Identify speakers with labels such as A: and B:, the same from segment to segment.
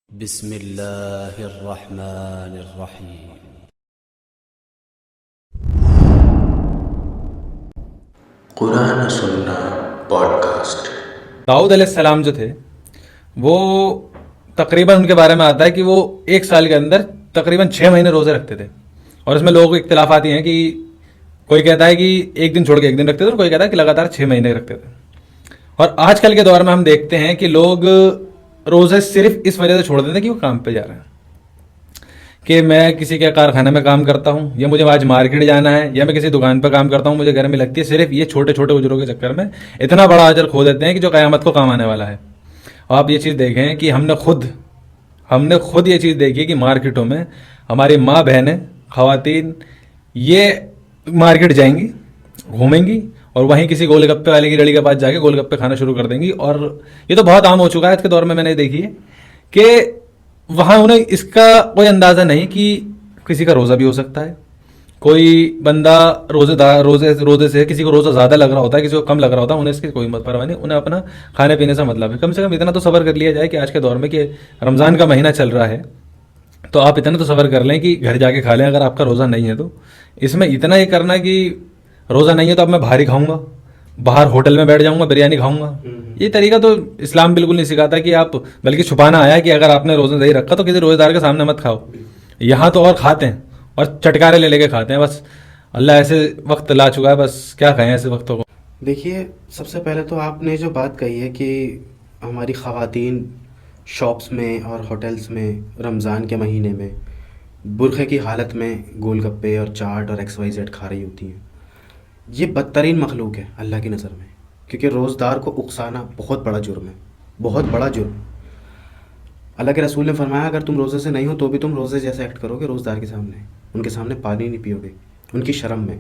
A: بسم اللہ الرحمن الرحیم۔
B: قرآن سننا پوڈ کاسٹ۔
C: داؤد علیہ السلام جو تھے وہ تقریباً ان کے بارے میں آتا ہے کہ وہ ایک سال کے اندر تقریباً 6 مہینے روزے رکھتے تھے، اور اس میں لوگوں کو اختلافات یہ ہیں کہ کوئی کہتا ہے کہ ایک دن چھوڑ کے ایک دن رکھتے تھے، اور کوئی کہتا ہے کہ لگاتار 6 مہینے رکھتے تھے۔ اور آج کل کے دور میں ہم دیکھتے ہیں کہ لوگ روزے صرف اس وجہ سے چھوڑ دیتے ہیں کہ وہ کام پہ جا رہے ہیں، کہ میں کسی کے کارخانے میں کام کرتا ہوں، یا مجھے آج مارکیٹ جانا ہے، یا میں کسی دکان پہ کام کرتا ہوں، مجھے گرمی لگتی ہے، صرف یہ چھوٹے چھوٹے اجروں کے چکر میں اتنا بڑا اجر کھو دیتے ہیں کہ جو قیامت کو کام آنے والا ہے۔ اور آپ یہ چیز دیکھیں کہ ہم نے خود یہ چیز دیکھی کہ مارکیٹوں میں ہماری ماں بہنیں خواتین یہ مارکیٹ جائیں گی، گھومیں گی، اور وہیں کسی گول گپے والے کی ریڑھی کے پاس جا کے گول گپے کھانا شروع کر دیں گی۔ اور یہ تو بہت عام ہو چکا ہے آج کے دور میں نے دیکھی ہے کہ وہاں انہیں اس کا کوئی اندازہ نہیں کہ کسی کا روزہ بھی ہو سکتا ہے، کوئی بندہ روزے سے کسی کو روزہ زیادہ لگ رہا ہوتا ہے، کسی کو کم لگ رہا ہوتا ہے، انہیں اس کی کوئی پرواہ نہیں، انہیں اپنا کھانے پینے سے مطلب ہے۔ کم سے کم اتنا تو صبر کر لیا جائے کہ آج کے دور میں کہ رمضان کا مہینہ چل رہا ہے، تو آپ اتنا تو صبر کر لیں کہ گھر جا کے کھا لیں اگر آپ کا روزہ نہیں ہے تو۔ اس میں اتنا ہی کرنا کہ روزہ نہیں ہے تو اب میں باہر ہی کھاؤں گا، باہر ہوٹل میں بیٹھ جاؤں گا، بریانی کھاؤں گا، یہ طریقہ تو اسلام بالکل نہیں سکھاتا کہ آپ، بلکہ چھپانا آیا کہ اگر آپ نے روزہ نہیں رکھا تو کسی روزے دار کے سامنے مت کھاؤ۔ یہاں تو اور کھاتے ہیں اور چٹکارے لے کے کھاتے ہیں، بس اللہ ایسے وقت لا چکا ہے، بس کیا کہیں ایسے وقتوں کو۔
D: دیکھیے، سب سے پہلے تو آپ نے جو بات کہی ہے کہ ہماری خواتین شاپس میں اور ہوٹلس میں رمضان کے مہینے میں برقعے کی حالت میں گول گپے اور چاٹ اور ایکس وائی زیڈ کھا رہی ہوتی ہیں، یہ بدترین مخلوق ہے اللہ کی نظر میں، کیونکہ روزدار کو اکسانا بہت بڑا جرم ہے، بہت بڑا جرم۔ اللہ کے رسول نے فرمایا اگر تم روزے سے نہیں ہو تو بھی تم روزے جیسے ایکٹ کرو گے روزدار کے سامنے، ان کے سامنے پانی نہیں پیو گے، ان کی شرم میں۔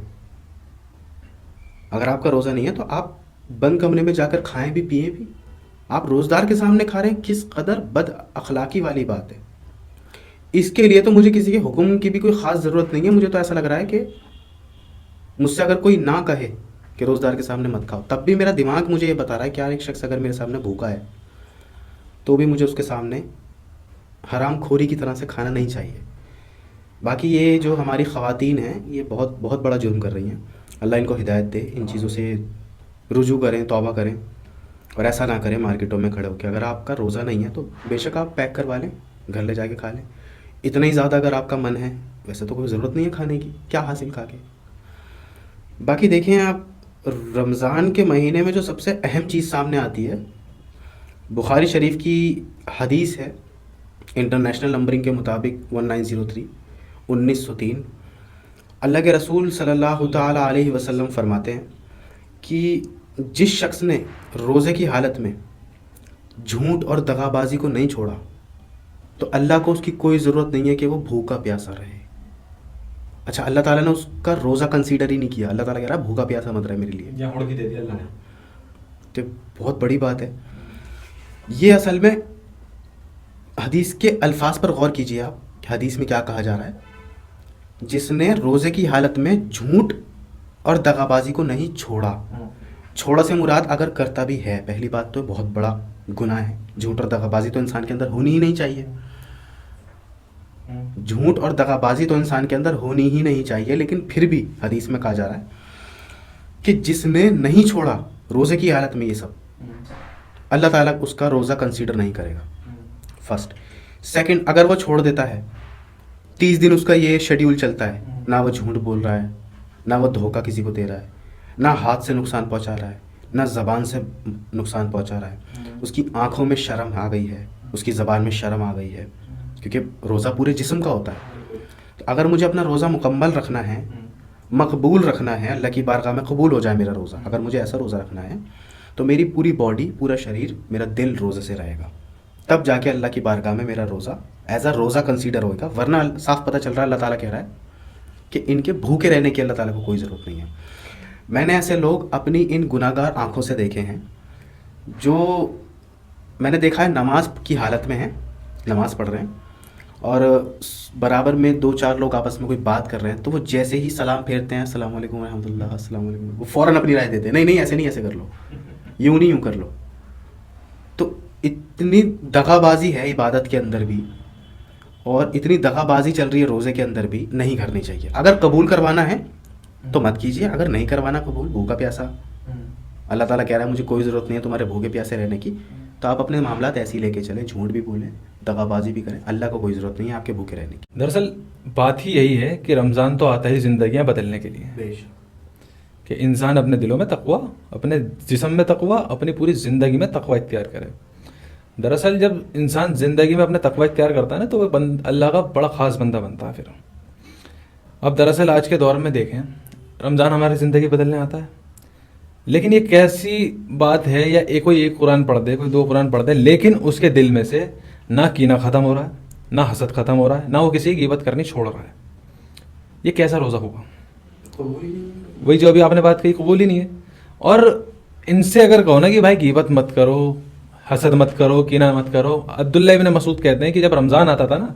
D: اگر آپ کا روزہ نہیں ہے تو آپ بند کمرے میں جا کر کھائیں بھی پئیں بھی، آپ روزدار کے سامنے کھا رہے ہیں، کس قدر بد اخلاقی والی بات ہے۔ اس کے لیے تو مجھے کسی کے حکم کی بھی کوئی خاص ضرورت نہیں ہے، مجھے تو ایسا لگ رہا ہے کہ مجھ سے اگر کوئی نہ کہے کہ روزدار کے سامنے مت کھاؤ، تب بھی میرا دماغ مجھے یہ بتا رہا ہے کہ یار ایک شخص اگر میرے سامنے بھوکا ہے تو بھی مجھے اس کے سامنے حرام خوری کی طرح سے کھانا نہیں چاہیے۔ باقی یہ جو ہماری خواتین ہیں یہ بہت بہت بڑا جرم کر رہی ہیں، اللہ ان کو ہدایت دے، ان چیزوں سے رجوع کریں، توبہ کریں، اور ایسا نہ کریں مارکیٹوں میں کھڑے ہو کے۔ اگر آپ کا روزہ نہیں ہے تو بے شک آپ پیک کروا لیں، گھر لے جا کے کھا لیں، اتنا ہی زیادہ اگر آپ کا من ہے، ویسے تو کوئی ضرورت نہیں ہے کھانے کی، کیا حاصل کھا کے۔ باقی دیکھیں آپ، رمضان کے مہینے میں جو سب سے اہم چیز سامنے آتی ہے، بخاری شریف کی حدیث ہے، انٹرنیشنل نمبرنگ کے مطابق 1903 1903، اللہ کے رسول صلی اللہ تعالیٰ علیہ وسلم فرماتے ہیں کہ جس شخص نے روزے کی حالت میں جھوٹ اور دغا بازی کو نہیں چھوڑا تو اللہ کو اس کی کوئی ضرورت نہیں ہے کہ وہ بھوکا پیاسا رہے۔ اچھا، اللہ تعالیٰ نے اس کا روزہ کنسیڈر ہی نہیں کیا، اللہ تعالیٰ کہہ رہا ہے بھوکا پیاسا مت رہے میرے لیے،
C: یا ہوڑ کی دے دیا اللہ نے۔
D: تو بہت بڑی بات ہے یہ۔ اصل میں حدیث کے الفاظ پر غور کیجیے آپ کہ حدیث میں کیا کہا جا رہا ہے، جس نے روزے کی حالت میں جھوٹ اور دغا بازی کو نہیں چھوڑا۔ چھوڑا سے مراد اگر کرتا بھی ہے، پہلی بات تو بہت بڑا گناہ ہے، جھوٹ اور دغا بازی تو انسان کے اندر ہونی ہی نہیں چاہیے، جھوٹ اور دغا بازی تو انسان کے اندر ہونی ہی نہیں چاہیے، لیکن پھر بھی حدیث میں کہا جا رہا ہے کہ جس نے نہیں چھوڑا روزے کی حالت میں یہ سب، اللہ تعالیٰ اس کا روزہ کنسیڈر نہیں کرے گا، فرسٹ۔ سیکنڈ، اگر وہ چھوڑ دیتا ہے، 30 دن اس کا یہ شیڈیول چلتا ہے، نہ وہ جھوٹ بول رہا ہے، نہ وہ دھوکہ کسی کو دے رہا ہے، نہ ہاتھ سے نقصان پہنچا رہا ہے، نہ زبان سے نقصان پہنچا رہا ہے، اس کی آنکھوں میں شرم آ گئی ہے، اس کی زبان میں شرم آ گئی ہے، کیونکہ روزہ پورے جسم کا ہوتا ہے۔ تو اگر مجھے اپنا روزہ مکمل رکھنا ہے، مقبول رکھنا ہے، اللہ کی بارگاہ میں قبول ہو جائے میرا روزہ، اگر مجھے ایسا روزہ رکھنا ہے تو میری پوری باڈی، پورا شریر، میرا دل روزے سے رہے گا، تب جا کے اللہ کی بارگاہ میں میرا روزہ ایز اے روزہ کنسیڈر ہوئے گا۔ ورنہ صاف پتہ چل رہا ہے اللہ تعالیٰ کہہ رہا ہے کہ ان کے بھوکے رہنے کی اللہ تعالیٰ کو کوئی ضرورت نہیں ہے۔ میں نے ایسے لوگ اپنی ان گناہ گار آنکھوں سے دیکھے ہیں، جو میں نے دیکھا ہے نماز کی حالت میں ہیں، نماز پڑھ رہے ہیں، اور برابر میں 2-4 لوگ آپس میں کوئی بات کر رہے ہیں، تو وہ جیسے ہی سلام پھیرتے ہیں، السلام علیکم ورحمۃ اللہ، السلام علیکم، وہ فوراً اپنی رائے دیتے ہیں، نہیں نہیں ایسے نہیں، ایسے کر لو، یوں نہیں، یوں کر لو۔ تو اتنی دغا بازی ہے عبادت کے اندر بھی، اور اتنی دغا بازی چل رہی ہے روزے کے اندر بھی، نہیں کرنی چاہیے. اگر قبول کروانا ہے تو مت کیجیے، اگر نہیں کروانا قبول، بھوکا پیاسا، اللہ تعالیٰ کہہ رہا ہے مجھے کوئی ضرورت نہیں ہے تمہارے بھوکے پیاسے رہنے کی، تو آپ اپنے معاملات ایسے ہی لے کے چلیں، جھوٹ بھی بولیں، دغا بازی بھی کریں، اللہ کو کوئی ضرورت نہیں ہے آپ کے بھوکے رہنے کی.
C: دراصل بات ہی یہی ہے کہ رمضان تو آتا ہی زندگیاں بدلنے کے لیے،
D: بیش
C: کہ انسان اپنے دلوں میں تقوی، اپنے جسم میں تقوی، اپنی پوری زندگی میں تقوی اختیار کرے. دراصل جب انسان زندگی میں اپنے تقوی اختیار کرتا ہے نا تو وہ اللہ کا بڑا خاص بندہ بنتا ہے. پھر اب دراصل آج کے دور میں دیکھیں، رمضان ہماری زندگی بدلنے آتا ہے، لیکن یہ کیسی بات ہے، یا کوئی ایک قرآن پڑھ دے، کوئی 2 قرآن پڑھ دے، لیکن اس کے دل میں سے نہ کینہ ختم ہو رہا ہے، نہ حسد ختم ہو رہا ہے، نہ وہ کسی کی غیبت کرنی چھوڑ رہا ہے. یہ کیسا روزہ ہوگا؟ وہی جو ابھی آپ نے بات کہی، قبول ہی نہیں ہے. اور ان سے اگر کہو نا کہ بھائی غیبت مت کرو، حسد مت کرو، کینہ مت کرو، عبداللہ ابن مسعود کہتے ہیں کہ جب رمضان آتا تھا نا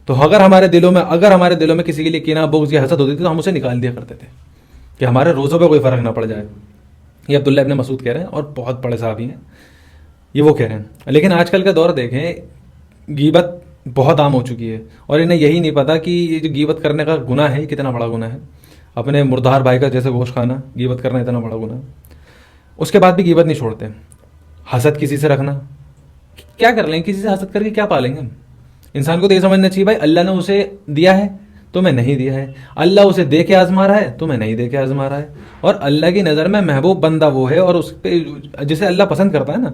C: تو اگر ہمارے دلوں میں کسی کے لیے کینہ، بغض یا حسد ہوتی تھی تو ہم اسے نکال دیا کرتے تھے کہ ہمارے روزوں پہ کوئی فرق نہ پڑ جائے. یہ عبداللہ ابن مسعود کہہ رہے ہیں، اور بہت بڑے صحابی ہیں، یہ وہ کہہ رہے ہیں. لیکن آج کل کا دور دیکھیں، غیبت بہت عام ہو چکی ہے، اور انہیں یہی نہیں پتا کہ یہ جو غیبت کرنے کا گناہ ہے یہ کتنا بڑا گناہ ہے. اپنے مردار بھائی کا جیسے گوشت کھانا، غیبت کرنا اتنا بڑا گناہ ہے. اس کے بعد بھی غیبت نہیں چھوڑتے. حسد کسی سے رکھنا، کیا کر لیں گے؟ کسی سے حسد کر کے کیا پالیں گے ہم؟ انسان کو تو یہ سمجھنا چاہیے بھائی اللہ نے اسے دیا ہے تو میں نہیں دیا ہے، اللہ اسے دے کے آزما رہا ہے تو میں نہیں دے کے آزما رہا ہے. اور اللہ کی نظر میں محبوب بندہ وہ ہے، اور اس پہ جسے اللہ پسند کرتا ہے نا،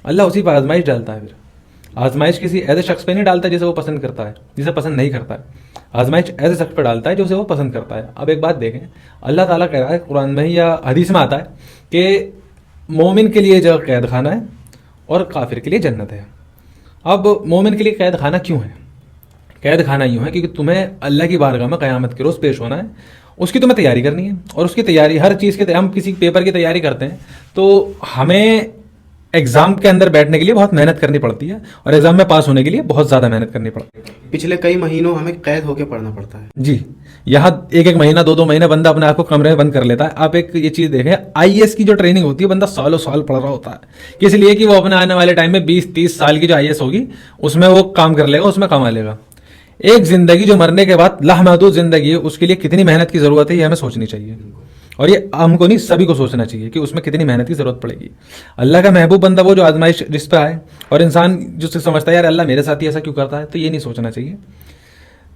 C: اللہ اسی پہ آزمائش ڈالتا ہے. پھر آزمائش کسی ایسے شخص پہ نہیں ڈالتا جسے وہ پسند کرتا ہے، جسے پسند نہیں کرتا ہے. آزمائش ایسے شخص پہ ڈالتا ہے جو اسے وہ پسند کرتا ہے. اب ایک بات دیکھیں، اللہ تعالیٰ کہہ رہا ہے قرآن میں یا حدیث میں آتا ہے کہ مومن کے لیے جو قید خانہ ہے اور کافر کے لیے جنت ہے. اب مومن کے لیے قید خانہ کیوں ہے؟ قید خانہ یوں ہے کیونکہ تمہیں اللہ کی بارگاہ میں قیامت کے روز پیش ہونا ہے، اس کی تمہیں تیاری کرنی ہے. اور اس کی تیاری ہر چیز کے، ہم کسی پیپر کی تیاری کرتے ہیں تو ہمیں ایگزام کے اندر بیٹھنے کے لیے بہت محنت کرنی پڑتی ہے، اور ایگزام میں پاس ہونے کے لیے بہت زیادہ محنت کرنی پڑتی ہے.
D: پچھلے کئی مہینوں ہمیں قید ہو کے پڑھنا پڑتا ہے.
C: جی، یہاں 1 مہینہ 2 مہینہ بندہ اپنے آپ کو کمرے میں بند کر لیتا ہے. آپ ایک یہ چیز دیکھیں، IAS کی جو ٹریننگ ہوتی ہے بندہ سالوں سال پڑھ رہا ہوتا ہے، اس لیے کہ وہ اپنے آنے والے ٹائم میں 20-30 سال کی جو IAS ہوگی اس میں وہ کام کر لے گا، اس میں کما لے گا. ایک زندگی جو مرنے کے بعد لامحدود زندگی ہے، اس کے لیے کتنی محنت کی ضرورت ہے یہ ہمیں سوچنی چاہیے. اور یہ ہم کو نہیں، سبھی کو سوچنا چاہیے کہ اس میں کتنی محنت کی ضرورت پڑے گی. اللہ کا محبوب بندہ وہ جو آزمائش جس پہ آئے، اور انسان جو سے سمجھتا ہے یار اللہ میرے ساتھ ہی ایسا کیوں کرتا ہے، تو یہ نہیں سوچنا چاہیے.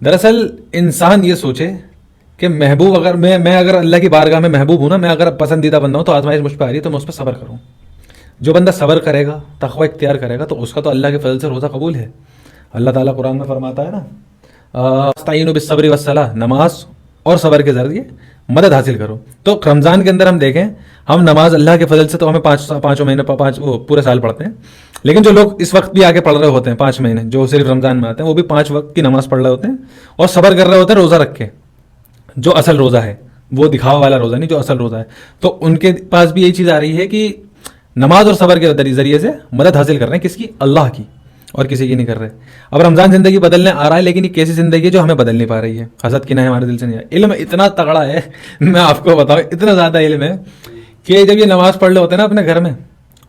C: دراصل انسان یہ سوچے کہ محبوب اگر میں اگر اللہ کی بارگاہ میں محبوب ہوں نا، میں اگر پسندیدہ بندہ ہوں تو آزمائش مجھ پہ آ رہی ہے تو میں اس پہ صبر کروں. جو بندہ صبر کرے گا، تقوی اختیار کرے گا، تو اس کا تو اللہ کے فضل سے روزہ قبول ہے. اللہ تعالیٰ قرآن میں فرماتا ہے نا، استعینوا بالصبر والصلاۃ، نماز اور صبر کے ذریعے مدد حاصل کرو. تو رمضان کے اندر ہم دیکھیں، ہم نماز اللہ کے فضل سے تو ہمیں 5 مہینے پورے سال پڑھتے ہیں، لیکن جو لوگ اس وقت بھی آگے پڑھ رہے ہوتے ہیں 5 مہینے جو صرف رمضان میں آتے ہیں، وہ بھی 5 وقت کی نماز پڑھ رہے ہوتے ہیں اور صبر کر رہے ہوتے ہیں روزہ رکھ کے. جو اصل روزہ ہے، وہ دکھاوا والا روزہ نہیں، جو اصل روزہ ہے، تو ان کے پاس بھی یہی چیز آ رہی ہے کہ نماز اور صبر کے ذریعے سے مدد حاصل کر رہے ہیں. کس کی؟ اللہ کی، اور کسی کی نہیں کر رہے. اب رمضان زندگی بدلنے آ رہا ہے، لیکن یہ کیسی زندگی ہے جو ہمیں بدل نہیں پا رہی ہے. حسد کی نہ ہمارے دل سے نہیں آیا. علم اتنا تگڑا ہے، میں آپ کو بتاؤں اتنا زیادہ علم ہے کہ جب یہ نماز پڑھ لے ہوتے ہیں نا اپنے گھر میں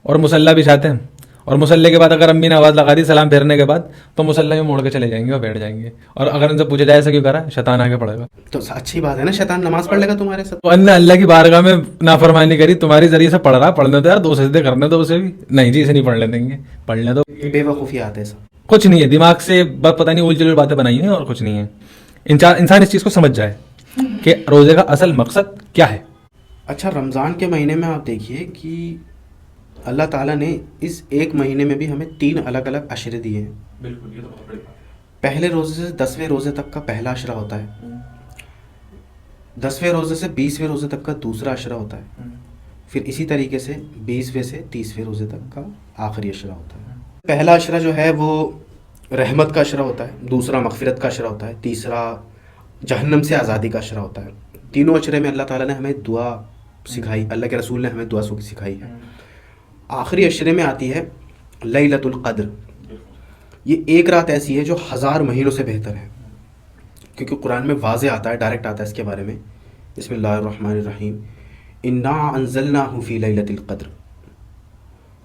C: اور مصلی بچھاتے ہیں، اور مصلی کے بعد اگر امی نے آواز لگا دی سلام پھیرنے کے بعد، تو مصلی میں موڑ کے چلے جائیں گے اور بیٹھ جائیں گے. اور اگر ان سے پوچھا جائے ایسا کیوں کرا، شیطان آگے پڑے گا.
D: تو اچھی بات ہے نا، شیطان نماز پڑھ لے گا تمہارے ساتھ.
C: تو اللہ کی بارگاہ میں نافرمانی کری، تمہاری ذریعے سے پڑھ رہا، پڑھنے دو یار، 2 سجدے کرنے دو اسے بھی. نہیں جی، اسے نہیں پڑھنے دیں گے، پڑھنے دو.
D: بے وقوفی آتے ہیں سب.
C: کچھ نہیں ہے، دماغ سے پتہ نہیں الجھ جلد باتیں بنائی ہیں اور کچھ نہیں ہے. انسان اس چیز کو سمجھ جائے کہ روزے کا اصل مقصد کیا ہے.
D: اچھا، رمضان کے مہینے میں آپ دیکھیے کہ اللہ تعالیٰ نے اس 1 مہینے میں بھی ہمیں 3 الگ الگ عشرے دیے ہیں.
C: بالکل، یہ تو بہت بڑی بات ہے.
D: پہلے روزے سے 10ویں روزے تک کا پہلا عشرہ ہوتا ہے، 10ویں روزے سے 20ویں روزے تک کا دوسرا عشرہ ہوتا ہے، پھر اسی طریقے سے 20ویں سے 30ویں روزے تک کا آخری عشرہ ہوتا ہے. پہلا عشرہ جو ہے وہ رحمت کا عشرہ ہوتا ہے، دوسرا مغفرت کا عشرہ ہوتا ہے، تیسرا جہنم سے آزادی کا عشرہ ہوتا ہے. تینوں عشرے میں اللہ تعالیٰ نے ہمیں دعا سکھائی، اللہ کے رسول نے ہمیں دعا سکھائی ہے. آخری عشرے میں آتی ہے لیلۃ القدر. یہ ایک رات ایسی ہے جو 1000 مہینوں سے بہتر ہے، کیونکہ قرآن میں واضح آتا ہے، ڈائریکٹ آتا ہے اس کے بارے میں. بسم اللہ الرحمن الرحیم، انا انزلناہ فی لیلۃ القدر.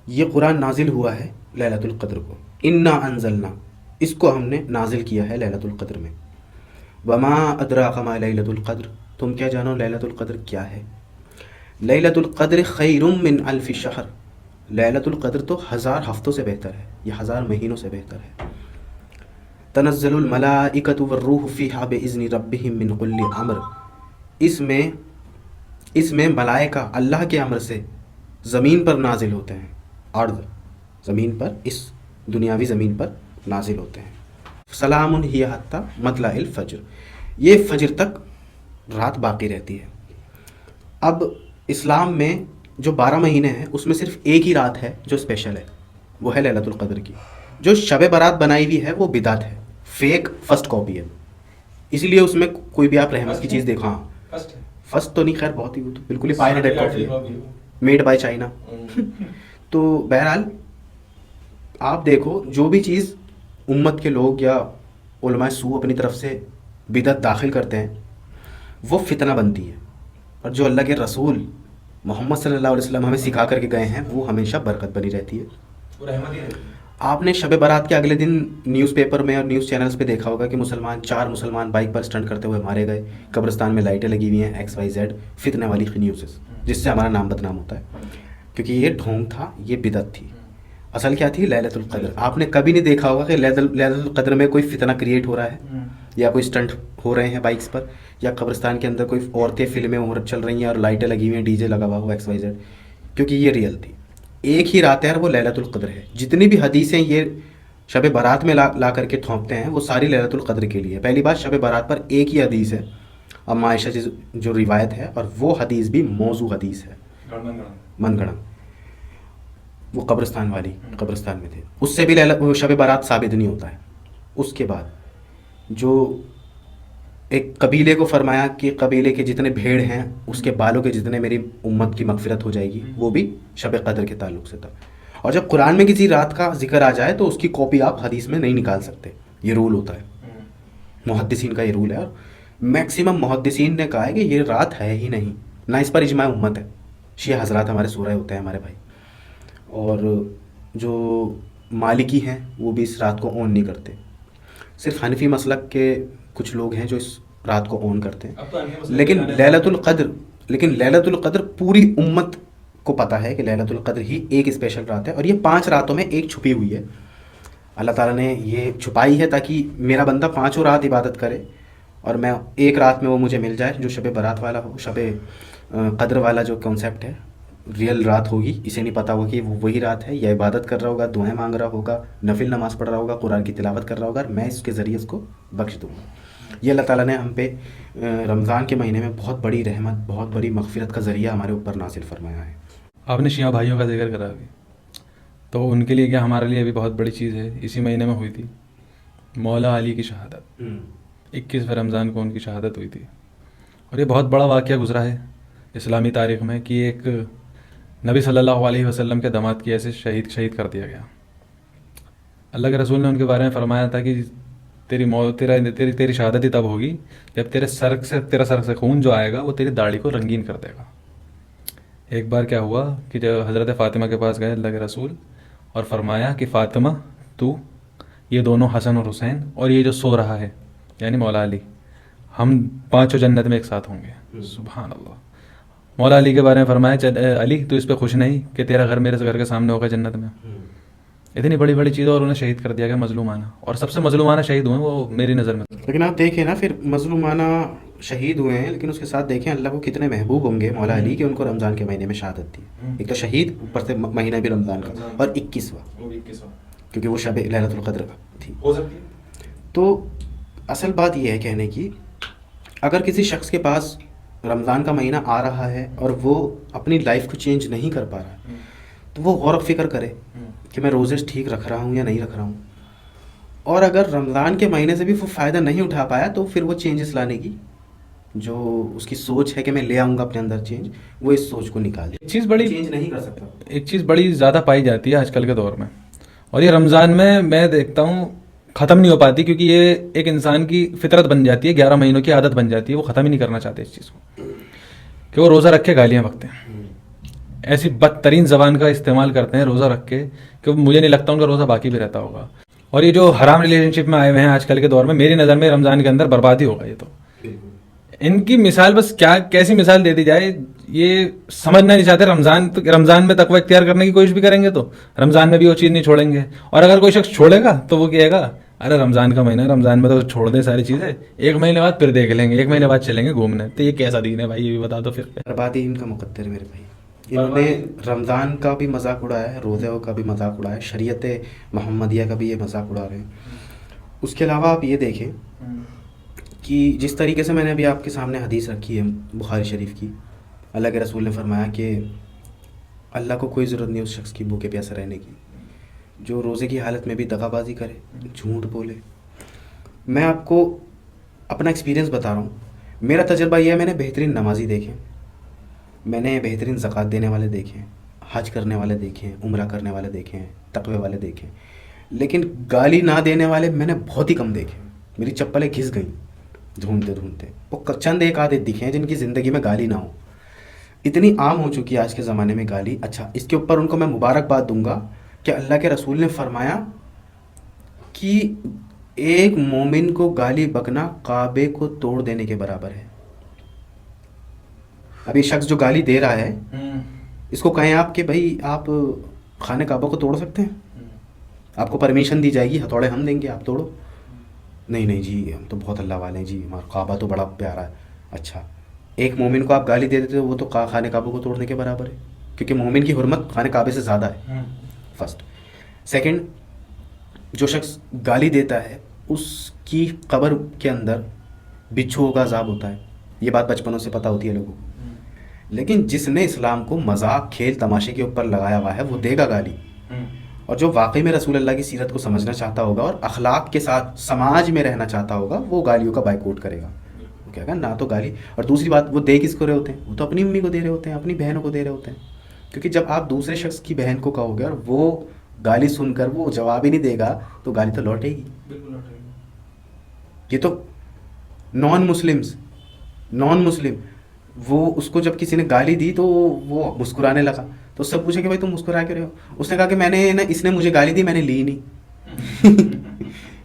D: یہ قرآن نازل ہوا ہے لیلۃ القدر کو، انا انزلنا، اس کو ہم نے نازل کیا ہے لیلۃ القدر میں. وما ادراک ما لیلۃ القدر، تم کیا جانو لیلۃ القدر کیا ہے؟ لیلۃ القدر خیر من الف شہر، لیلۃ القدر تو 1000 ہفتوں سے بہتر ہے، یہ 1000 مہینوں سے بہتر ہے. تنزل الملائکۃ والروح فیہا باذن ربہم من کل امر، اس میں ملائکہ اللہ کے امر سے زمین پر نازل ہوتے ہیں، ارض زمین پر، اس دنیاوی زمین پر نازل ہوتے ہیں. سلام ہی حتی مطلع الفجر، یہ فجر تک رات باقی رہتی ہے. اب اسلام میں جو 12 مہینے ہیں اس میں صرف ایک ہی رات ہے جو اسپیشل ہے، وہ ہے لیلۃ القدر کی. جو شب برات بنائی ہوئی ہے وہ بدعت ہے، فیک فرسٹ کاپی ہے، اس لیے اس میں کوئی بھی آپ رحمت کی چیز دیکھو. ہاں فرسٹ تو نہیں، خیر بہت ہی، وہ تو بالکل ہی پائریٹڈ کاپی ہے، میڈ بائی چائنا. تو بہرحال آپ دیکھو جو بھی چیز امت کے لوگ یا علماء سو اپنی طرف سے بدعت داخل کرتے ہیں وہ فتنہ بنتی ہے، اور جو اللہ کے رسول محمد صلی اللہ علیہ وسلم ہمیں سکھا کر کے گئے ہیں وہ ہمیشہ برکت بنی رہتی ہے. آپ نے شب برات کے اگلے دن نیوز پیپر میں اور نیوز چینلز پہ دیکھا ہوگا کہ 4 مسلمان بائک پر اسٹنٹ کرتے ہوئے مارے گئے، قبرستان میں لائٹیں لگی ہوئی ہیں، XYZ فتنے والی نیوزز، جس سے ہمارا نام بدنام ہوتا ہے، کیونکہ یہ ڈھونگ تھا، یہ بدعت تھی. اصل کیا تھی؟ لیلۃ القدر. آپ نے کبھی نہیں دیکھا ہوگا کہ لیلۃ القدر میں کوئی فتنہ کریٹ ہو رہا ہے یا کوئی اسٹنٹ ہو رہے ہیں بائکس پر، یا قبرستان کے اندر کوئی عورتیں فلمیں چل رہی ہیں اور لائٹیں لگی ہوئی ہیں، DJ لگا ہوا ہو XYZ، کیونکہ یہ ریئل تھی. ایک ہی رات ہے اور وہ لیلۃ القدر ہے. جتنی بھی حدیثیں یہ شب برات میں لا کر کے تھونپتے ہیں وہ ساری لیلۃ القدر کے لیے. پہلی بات، شب برات پر ایک ہی حدیث ہے، ام عائشہ جو روایت ہے، اور وہ حدیث بھی موضوع حدیث ہے، من گھڑن، وہ قبرستان میں تھے، اس سے بھی شب برات ثابت نہیں ہوتا ہے. اس کے بعد جو ایک قبیلے کو فرمایا کہ قبیلے کے جتنے بھیڑ ہیں اس کے بالوں کے جتنے میری امت کی مغفرت ہو جائے گی، وہ بھی شب قدر کے تعلق سے تھا. اور جب قرآن میں کسی رات کا ذکر آ جائے تو اس کی کاپی آپ حدیث میں نہیں نکال سکتے، یہ رول ہوتا ہے، محدثین کا یہ رول ہے. اور میکسیمم محدثین نے کہا ہے کہ یہ رات ہے ہی نہیں، نہ اس پر اجماع امت ہے. شیعہ حضرات ہمارے سورہ ہوتے ہیں ہمارے بھائی، اور جو مالکی ہیں وہ بھی اس رات کو اون نہیں کرتے. صرف حنفی مسلک کے کچھ لوگ ہیں جو اس رات کو اون کرتے ہیں. لیکن لیلۃ القدر پوری امت کو پتہ ہے کہ لیلۃ القدر ہی ایک اسپیشل رات ہے، اور یہ 5 راتوں میں ایک چھپی ہوئی ہے. اللہ تعالیٰ نے یہ چھپائی ہے تاکہ میرا بندہ 5 رات عبادت کرے اور میں ایک رات میں وہ مجھے مل جائے جو شب برات والا ہو. شب قدر والا جو کانسیپٹ ہے، ریئل رات ہوگی، اسے نہیں پتہ ہوگا کہ وہ وہی رات ہے، یا عبادت کر رہا ہوگا، دعائیں مانگ رہا ہوگا، نفل نماز پڑھ رہا ہوگا، قرآن کی تلاوت کر رہا ہوگا، اور میں اس کے ذریعے اس کو بخش دوں گا. یہ اللہ تعالیٰ نے ہم پہ رمضان کے مہینے میں بہت بڑی رحمت، بہت بڑی مغفرت کا ذریعہ ہمارے اوپر نازل فرمایا ہے.
C: آپ نے شیعہ بھائیوں کا ذکر کرا ابھی، تو ان کے لیے کیا ہمارے لیے بھی بہت بڑی چیز ہے. اسی مہینے میں ہوئی تھی مولا علی کی شہادت، 21 رمضان کو ان کی شہادت ہوئی تھی. اور یہ بہت بڑا واقعہ گزرا ہے اسلامی تاریخ میں کہ ایک نبی صلی اللہ علیہ وسلم کے داماد کی ایسے شہید کر دیا گیا. اللہ کے رسول نے ان کے بارے میں فرمایا تھا کہ تیری شہادت ہی تب ہوگی جب تیرا سر سے خون جو آئے گا وہ تیری داڑھی کو رنگین کر دے گا. ایک بار کیا ہوا کہ جب حضرت فاطمہ کے پاس گئے اللہ کے رسول، اور فرمایا کہ فاطمہ تو یہ دونوں حسن اور حسین اور یہ جو سو رہا ہے یعنی مولا علی، ہم 5 جنت میں ایک ساتھ ہوں گے. سبحان اللہ. مولا علی کے بارے میں فرمایا علی تو اس پہ خوش نہیں کہ تیرا گھر میرے گھر کے سامنے ہوگا جنت میں. اتنی بڑی بڑی چیزیں، اور انہیں شہید کر دیا گیا مظلومانہ، اور سب سے مظلومانہ شہید ہوئے وہ میری نظر میں.
D: لیکن آپ دیکھیں نا، پھر مظلومانہ شہید ہوئے ہیں لیکن اس کے ساتھ دیکھیں اللہ کو کتنے محبوب ہوں گے مولا علی کہ ان کو رمضان کے مہینے میں شہادت دی. ایک تو شہید، اوپر سے مہینہ بھی رمضان کا، اور 21واں کیونکہ وہ شب لیلۃ القدر کا تھی. تو اصل بات یہ ہے کہنے کی، اگر کسی شخص کے پاس رمضان کا مہینہ آ رہا ہے اور وہ اپنی لائف کو چینج نہیں کر پا رہا تو وہ غور و فکر کرے کہ میں روزے ٹھیک رکھ رہا ہوں یا نہیں رکھ رہا ہوں. اور اگر رمضان کے مہینے سے بھی وہ فائدہ نہیں اٹھا پایا تو پھر وہ چینجز لانے کی جو اس کی سوچ ہے کہ میں لے آؤں گا اپنے اندر چینج، وہ اس سوچ کو نکال دے. چینج نہیں کر سکتا.
C: ایک چیز بڑی زیادہ پائی جاتی ہے آج کل کے دور میں، اور یہ رمضان میں دیکھتا ہوں ختم نہیں ہو پاتی، کیونکہ یہ ایک انسان کی فطرت بن جاتی ہے، 11 مہینوں کی عادت بن جاتی ہے. وہ ختم ہی نہیں کرنا چاہتے اس چیز کو کہ وہ روزہ رکھ کے گالیاں بکتے ہیں. ایسی بدترین زبان کا استعمال کرتے ہیں روزہ رکھ کے کہ مجھے نہیں لگتا ان کا روزہ باقی بھی رہتا ہوگا. اور یہ جو حرام ریلیشن شپ میں آئے ہوئے ہیں آج کل کے دور میں، میری نظر میں رمضان کے اندر بربادی ہوگا. یہ تو ان کی مثال بس کیسی مثال دے دی جائے یہ سمجھنا نہیں چاہتے. رمضان میں تقوی اختیار کرنے کی کوشش بھی کریں گے تو رمضان میں بھی وہ چیز نہیں چھوڑیں گے. اور اگر کوئی شخص چھوڑے گا تو وہ کہے گا ارے رمضان کا مہینہ ہے، رمضان میں تو چھوڑ دیں ساری چیزیں، 1 مہینے بعد پھر دیکھ لیں گے، 1 مہینے بعد چلیں گے گھومنے. تو یہ کیسا دین ہے بھائی، یہ بھی بتا دو. پھر
D: بربادی ان کا مقدر ہے میرے بھائی. انہوں نے رمضان کا بھی مذاق اڑایا ہے، روزے کا بھی مذاق اڑایا ہے، شریعت محمدیہ کا بھی یہ مذاق اڑا رہے ہیں. اس کے علاوہ آپ یہ دیکھیں کہ جس طریقے سے میں نے ابھی آپ کے سامنے حدیث رکھی ہے بخاری شریف کی، اللہ کے رسول نے فرمایا کہ اللہ کو کوئی ضرورت نہیں اس شخص کی بھوکے پیاسے رہنے کی جو روزے کی حالت میں بھی دغا بازی کرے، جھوٹ بولے. میں آپ کو اپنا ایکسپیرینس بتا رہا ہوں. میرا تجربہ یہ ہے، میں نے بہترین نمازی دیکھے، میں نے بہترین زکوٰۃ دینے والے دیکھے، حج کرنے والے دیکھے، عمرہ کرنے والے دیکھے، تقوی والے دیکھے، لیکن گالی نہ دینے والے میں نے بہت ہی کم دیکھے. میری چپلیں گھس گئیں ڈھونڈتے ڈھونڈتے. وہ چند ایک آدھے دکھے ہیں جن کی زندگی میں گالی نہ ہو. اتنی عام ہو چکی ہے آج کے زمانے میں گالی. اچھا، اس کے اوپر ان کو میں مبارکباد دوں گا کہ اللہ کے رسول نے فرمایا کہ ایک مومن کو گالی بکنا کعبے کو توڑ دینے کے برابر ہے. اب یہ شخص جو گالی دے رہا ہے اس کو کہیں آپ کہ بھائی آپ خانہ کعبہ کو توڑ سکتے ہیں، آپ کو پرمیشن دی جائے گی، ہتھوڑے ہم دیں گے، آپ توڑو. نہیں جی ہم تو بہت اللہ والے ہیں جی، ہمارا کعبہ تو بڑا پیارا ہے. اچھا، ایک مومن کو آپ گالی دے دیتے ہو، وہ تو خانہ کعبہ کو توڑنے کے برابر ہے، کیونکہ مومن کی حرمت خانہ کعبے سے زیادہ ہے. فرسٹ. سیکنڈ، جو شخص گالی دیتا ہے اس کی قبر کے اندر بچھوؤں کا عذاب ہوتا ہے. یہ بات بچپنوں سے پتہ ہوتی ہے لوگوں کو. لیکن جس نے اسلام کو مذاق کھیل تماشے کے اوپر لگایا ہوا ہے وہ دے گا گالی. اور جو واقعی میں رسول اللہ کی سیرت کو سمجھنا چاہتا ہوگا اور اخلاق کے ساتھ سماج میں رہنا چاہتا ہوگا وہ گالیوں کا بائیکاٹ کرے گا. وہ کہے گا نہ تو گالی. اور دوسری بات، وہ دے کس کو رہے ہوتے ہیں؟ وہ تو اپنی امی کو دے رہے ہوتے ہیں، اپنی بہنوں کو دے رہے ہوتے ہیں. کیونکہ جب آپ دوسرے شخص کی بہن کو کہو گے اور وہ گالی سن کر وہ جواب ہی نہیں دے گا تو گالی تو لوٹے گی. یہ تو نان مسلم وہ اس کو جب کسی نے گالی دی تو وہ مسکرانے لگا. تو اس سے پوچھے کہ بھائی تم مسکرا کیوں رہے ہو؟ اس نے کہا کہ اس نے مجھے گالی دی، میں نے لی نہیں.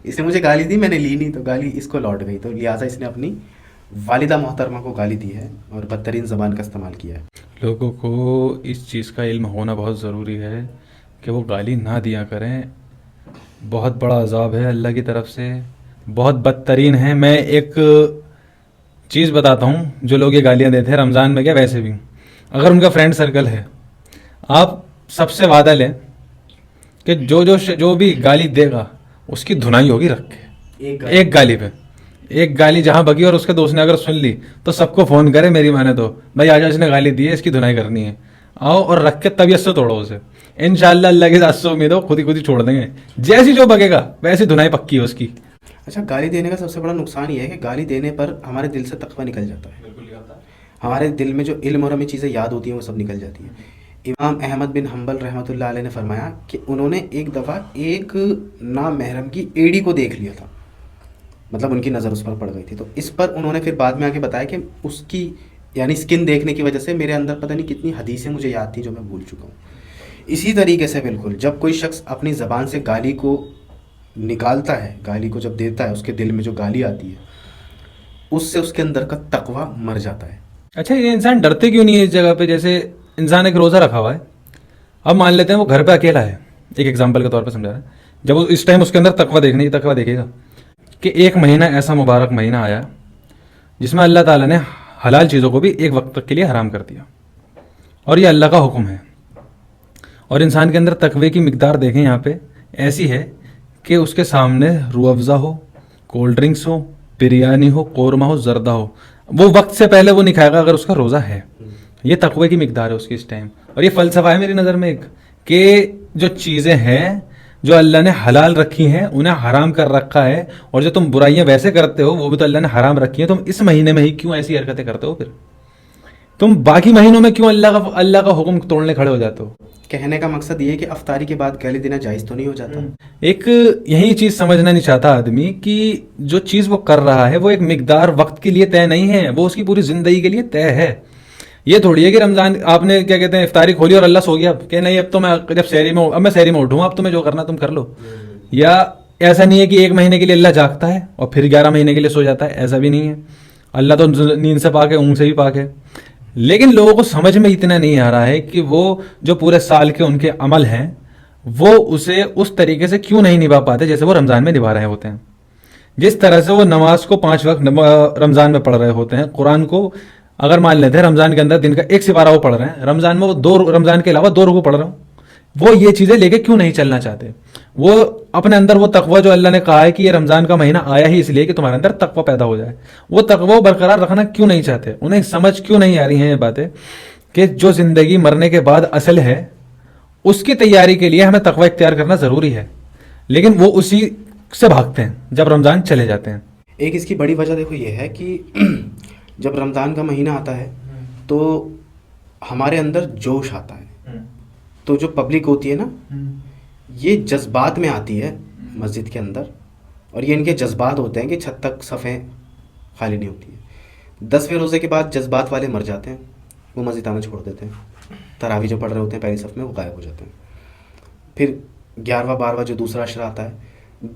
D: اس نے مجھے گالی دی، میں نے لی نہیں، تو گالی اس کو لوٹ گئی. تو لہٰذا اس نے اپنی والدہ محترمہ کو گالی دی ہے اور بدترین زبان کا استعمال کیا ہے.
C: لوگوں کو اس چیز کا علم ہونا بہت ضروری ہے کہ وہ گالی نہ دیا کریں. بہت بڑا عذاب ہے اللہ کی طرف سے، بہت بدترین ہے. میں ایک چیز بتاتا ہوں، جو لوگ یہ گالیاں دیتے ہیں رمضان میں کیا ویسے بھی، اگر ان کا فرینڈ سرکل ہے، آپ سب سے وعدہ لیں کہ جو بھی گالی دے گا اس کی دھنائی ہوگی رکھ کے ایک گالی پہ. ایک گالی جہاں بگی اور اس کے دوست نے اگر سن لی تو سب کو فون کرے میری مانے تو بھائی آج اس نے گالی دی ہے، اس کی دھنائی کرنی ہے، آؤ اور رکھ کے طبیعت سے توڑو اسے. انشاءاللہ اللہ کی ذات سے امید ہو خود ہی چھوڑ دیں گے. جیسی جو بگے گا ویسی دھنائی پکی ہے اس کی.
D: اچھا، گالی دینے کا سب سے بڑا نقصان یہ ہے کہ گالی دینے پر ہمارے دل سے تقویٰ نکل جاتا ہے. ہمارے دل میں جو علم اور ہمیں چیزیں یاد ہوتی ہیں وہ سب نکل جاتی ہیں. امام احمد بن حنبل رحمۃ اللہ علیہ نے فرمایا کہ انہوں نے ایک دفعہ ایک نامحرم کی ایڑی کو دیکھ لیا تھا، مطلب ان کی نظر اس پر پڑ گئی تھی. تو اس پر انہوں نے پھر بعد میں آ کے بتایا کہ اس کی یعنی اسکن دیکھنے کی وجہ سے میرے اندر پتہ نہیں کتنی حدیثیں مجھے یاد تھی جو میں بھول چکا ہوں. اسی طریقے سے بالکل جب کوئی شخص اپنی زبان سے گالی کو نکالتا ہے، گالی کو جب دیتا ہے، اس کے دل میں جو گالی آتی ہے اس سے اس کے اندر کا تقویٰ مر جاتا ہے.
C: اچھا، یہ انسان ڈرتے کیوں نہیں ہے اس جگہ پہ؟ جیسے انسان ایک روزہ رکھا ہوا ہے، اب مان لیتے ہیں وہ گھر پہ اکیلا ہے، ایک ایگزامپل کے طور پہ سمجھا رہا ہے، جب اس ٹائم اس کے اندر تقویٰ دیکھے گا کہ ایک مہینہ ایسا مبارک مہینہ آیا جس میں اللہ تعالیٰ نے حلال چیزوں کو بھی ایک وقت تک کے لیے حرام کر دیا اور یہ اللہ کا حکم ہے. اور انسان کے اندر تقوی کی مقدار دیکھیں یہاں پہ ایسی ہے کہ اس کے سامنے روح افزا ہو، کولڈ ڈرنکس ہو، بریانی ہو، قورمہ ہو، زردہ ہو، وہ وقت سے پہلے وہ نہیں کھائے گا اگر اس کا روزہ ہے. یہ تقوی کی مقدار ہے اس کی اس ٹائم. اور یہ فلسفہ ہے میری نظر میں ایک کہ جو چیزیں ہیں جو اللہ نے حلال رکھی ہیں انہیں حرام کر رکھا ہے، اور جو تم برائیاں ویسے کرتے ہو وہ بھی تو اللہ نے حرام رکھی ہیں. تم اس مہینے میں ہی کیوں ایسی حرکتیں کرتے ہو؟ پھر تم باقی مہینوں میں کیوں اللہ کا حکم توڑنے کھڑے ہو جاتے ہو؟
D: کہنے کا مقصد یہ ہے کہ افطاری کے بعد گالی دینا جائز تو نہیں ہو جاتا.
C: ایک یہی چیز سمجھنا نہیں چاہتا آدمی کہ جو چیز وہ کر رہا ہے وہ ایک مقدار وقت کے لیے طے نہیں ہے، وہ اس کی پوری زندگی کے لیے طے ہے. یہ تھوڑی ہے کہ رمضان آپ نے کیا کہتے ہیں افطاری کھولی اور اللہ سو گیا اب کہ نہیں اب تو میں جب سحری میں اب میں سحری میں اٹھوں اب تمہیں جو کرنا تم کر لو. یا ایسا نہیں ہے کہ 1 مہینے کے لیے اللہ جاگتا ہے اور پھر 11 مہینے کے لیے سو جاتا ہے, ایسا بھی نہیں ہے. اللہ تو نیند سے پاک ہے, اونگ سے بھی پاک ہے. لیکن لوگوں کو سمجھ میں اتنا نہیں آ رہا ہے کہ وہ جو پورے سال کے ان کے عمل ہیں وہ اسے اس طریقے سے کیوں نہیں نبھا پاتے جیسے وہ رمضان میں نبھا رہے ہوتے ہیں. جس طرح سے وہ نماز کو 5 وقت رمضان میں پڑھ رہے ہوتے ہیں, قرآن کو اگر مان لیتے ہیں رمضان کے اندر دن کا 1 سپارہ وہ پڑھ رہے ہیں, رمضان میں وہ 2 رمضان کے علاوہ 2 رکوع پڑھ رہے ہوں, وہ یہ چیزیں لے کے کیوں نہیں چلنا چاہتے؟ وہ اپنے اندر وہ تقوی جو اللہ نے کہا ہے کہ یہ رمضان کا مہینہ آیا ہی اس لیے کہ تمہارے اندر تقوی پیدا ہو جائے, وہ تقوی برقرار رکھنا کیوں نہیں چاہتے؟ انہیں سمجھ کیوں نہیں آ رہی ہیں یہ باتیں کہ جو زندگی مرنے کے بعد اصل ہے اس کی تیاری کے لیے ہمیں تقوی اختیار کرنا ضروری ہے, لیکن وہ اسی سے بھاگتے ہیں جب رمضان چلے جاتے ہیں.
D: ایک اس کی بڑی وجہ دیکھو یہ ہے کہ جب رمضان کا مہینہ آتا ہے تو ہمارے اندر جوش آتا ہے, تو جو پبلک ہوتی ہے نا یہ جذبات میں آتی ہے مسجد کے اندر, اور یہ ان کے جذبات ہوتے ہیں کہ چھت تک صفیں خالی نہیں ہوتی ہیں. 10ویں روزے کے بعد جذبات والے مر جاتے ہیں, وہ مسجد آنا چھوڑ دیتے ہیں, تراویح جو پڑھ رہے ہوتے ہیں پہلی صف میں وہ غائب ہو جاتے ہیں. پھر 11واں 12واں جو دوسرا عشرہ آتا ہے,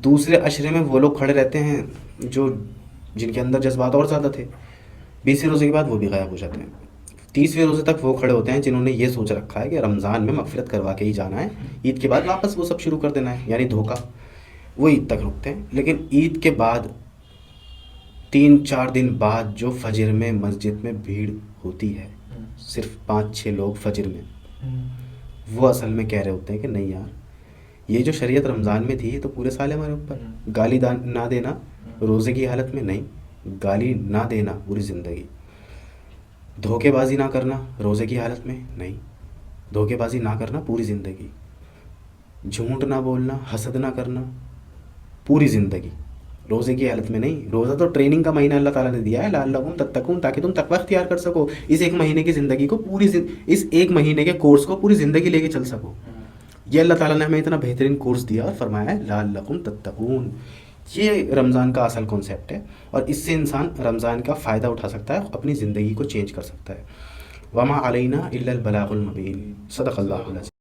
D: دوسرے عشرے میں وہ لوگ کھڑے رہتے ہیں جن کے اندر جذبات اور زیادہ تھے. 20ویں روزے کے بعد وہ بھی غائب ہو جاتے ہیں. 30ویں روزے تک وہ کھڑے ہوتے ہیں جنہوں نے یہ سوچ رکھا ہے کہ رمضان میں مغفرت کروا کے ہی جانا ہے, عید کے بعد واپس وہ سب شروع کر دینا ہے, یعنی دھوکہ. وہ عید تک رکتے ہیں, لیکن عید کے بعد 3-4 دن بعد جو فجر میں مسجد میں بھیڑ ہوتی ہے, صرف 5-6 لوگ فجر میں, وہ اصل میں کہہ رہے ہوتے ہیں کہ نہیں یار یہ جو شریعت رمضان میں تھی یہ تو پورے سال ہے ہمارے اوپر. گالی نہ دینا روزے کی حالت میں نہیں, گالی نہ دینا پوری زندگی. دھوکے بازی نہ کرنا روزے کی حالت میں نہیں, دھوکے بازی نہ کرنا پوری زندگی. جھوٹ نہ بولنا, حسد نہ کرنا پوری زندگی, روزے کی حالت میں نہیں. روزہ تو ٹریننگ کا مہینہ اللہ تعالیٰ نے دیا ہے, لعلکم تتقون, تاکہ تم تقوی اختیار کر سکو. اس 1 مہینے کی زندگی کو اس 1 مہینے کے کورس کو پوری زندگی لے کے چل سکو. یہ اللہ تعالیٰ نے ہمیں اتنا بہترین کورس دیا اور فرمایا ہے لعلکم تتقون. یہ رمضان کا اصل کانسیپٹ ہے, اور اس سے انسان رمضان کا فائدہ اٹھا سکتا ہے, اپنی زندگی کو چینج کر سکتا ہے. وما علینا الا البلاغ المبین. صدق اللہ العظیم.